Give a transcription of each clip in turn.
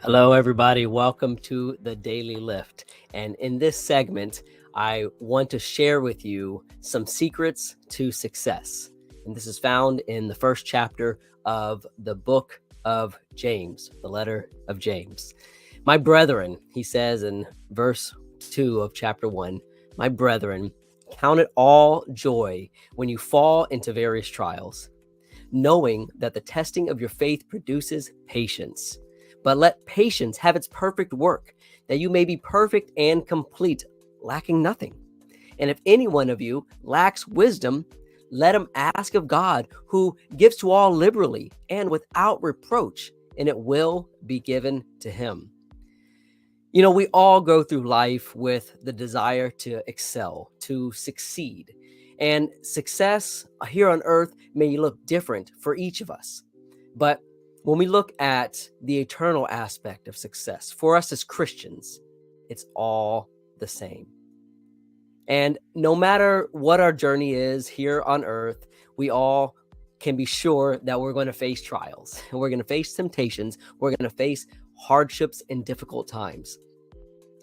Hello, everybody. Welcome to the Daily Lift. And in this segment, I want to share with you some secrets to success. And this is found in the first chapter of the book of James, the letter of James. My brethren, he says in verse 2 of chapter 1, my brethren, count it all joy when you fall into various trials, knowing that the testing of your faith produces patience. But let patience have its perfect work, that you may be perfect and complete, lacking nothing. And if any one of you lacks wisdom, let him ask of God, who gives to all liberally and without reproach, and it will be given to him. You know, we all go through life with the desire to excel, to succeed. And success here on earth may look different for each of us. But when we look at the eternal aspect of success, for us as Christians, it's all the same. And no matter what our journey is here on earth, we all can be sure that we're going to face trials. We're going to face temptations. We're going to face hardships and difficult times.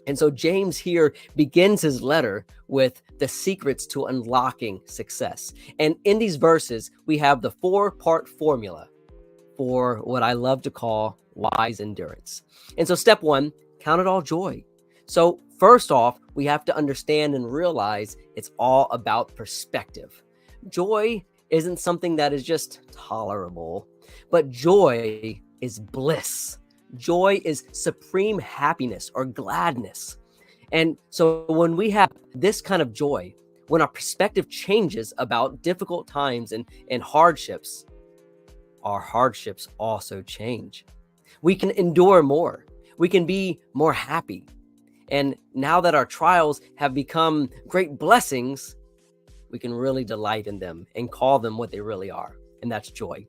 And so James here begins his letter with the secrets to unlocking success. And in these verses, we have the 4-part formula for what I love to call wise endurance. And so step 1, count it all joy. So first off, we have to understand and realize it's all about perspective. Joy isn't something that is just tolerable, but joy is bliss. Joy is supreme happiness or gladness. And so when we have this kind of joy, when our perspective changes about difficult times and hardships, our hardships also change. We can endure more. We can be more happy. And now that our trials have become great blessings, we can really delight in them and call them what they really are. And that's joy.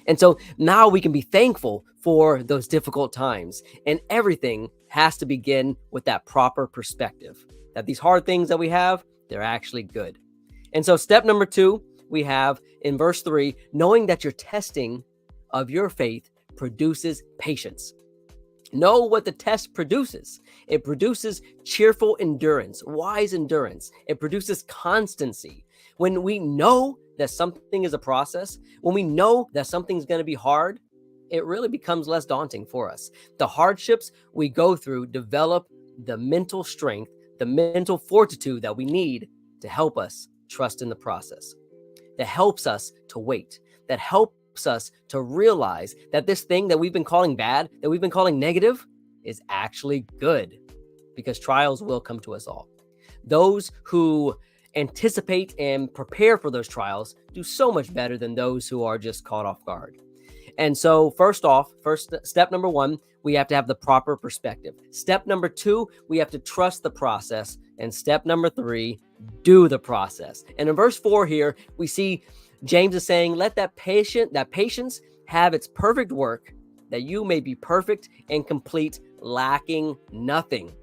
And so now we can be thankful for those difficult times. And everything has to begin with that proper perspective, that these hard things that we have, they're actually good. And so step number 2, we have in verse 3, knowing that your testing of your faith produces patience. Know what the test produces. It produces cheerful endurance, wise endurance. It produces constancy. When we know that something is a process, when we know that something's going to be hard, it really becomes less daunting for us. The hardships we go through develop the mental strength, the mental fortitude that we need to help us trust in the process, that helps us to wait, that helps us to realize that this thing that we've been calling bad, that we've been calling negative, is actually good, because trials will come to us all. Those who anticipate and prepare for those trials do so much better than those who are just caught off guard. And so first step number 1, we have to have the proper perspective. Step number 2, we have to trust the process. And step number 3, do the process. And in verse 4 here, we see James is saying, let that patience have its perfect work, that you may be perfect and complete, lacking nothing.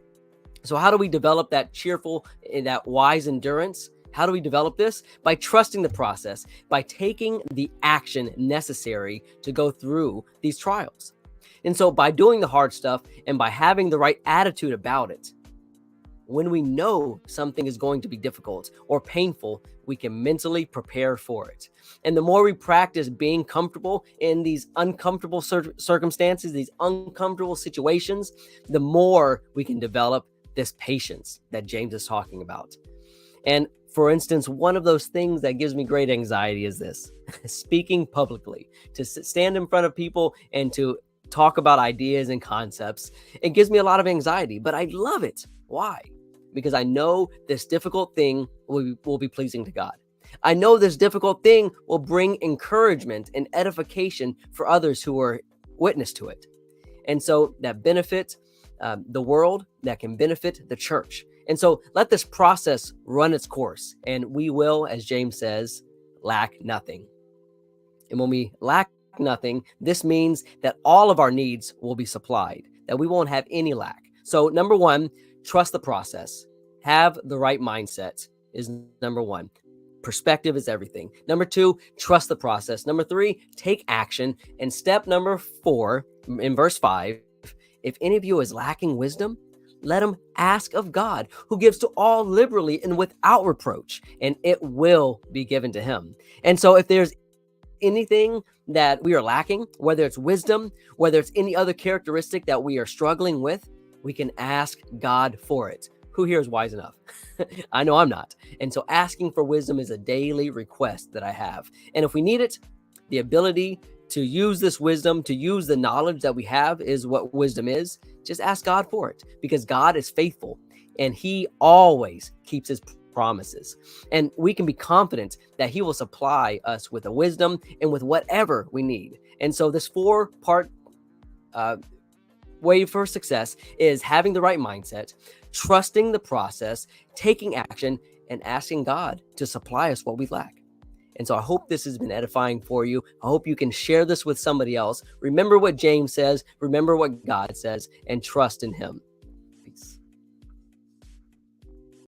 So how do we develop that cheerful and that wise endurance? How do we develop this? By trusting the process, by taking the action necessary to go through these trials. And so by doing the hard stuff and by having the right attitude about it, when we know something is going to be difficult or painful, we can mentally prepare for it. And the more we practice being comfortable in these uncomfortable circumstances, these uncomfortable situations, the more we can develop this patience that James is talking about. And for instance, one of those things that gives me great anxiety is this: speaking publicly, to stand in front of people and to talk about ideas and concepts. It gives me a lot of anxiety, but I love it. Why? Because I know this difficult thing will be pleasing to God. I know this difficult thing will bring encouragement and edification for others who are witness to it. And so that benefits the world, that can benefit the church. And so let this process run its course, and we will, as James says, lack nothing. And when we lack nothing, this means that all of our needs will be supplied, that we won't have any lack. So number 1, trust the process. Have the right mindset is number 1. Perspective is everything. Number 2, trust the process. Number 3, take action. And step number 4 in verse 5 If any of you is lacking wisdom, let him ask of God, who gives to all liberally and without reproach, and it will be given to him. And so if there's anything that we are lacking, whether it's wisdom, whether it's any other characteristic that we are struggling with, we can ask God for it. Who here is wise enough? I know I'm not. And so asking for wisdom is a daily request that I have. And if we need it, the ability to use this wisdom, to use the knowledge that we have is what wisdom is. Just ask God for it, because God is faithful and he always keeps his promises. And we can be confident that he will supply us with the wisdom and with whatever we need. And so this 4-part way for success is having the right mindset, trusting the process, taking action, and asking God to supply us what we lack. And so I hope this has been edifying for you. I hope you can share this with somebody else. Remember what James says, remember what God says, and trust in him.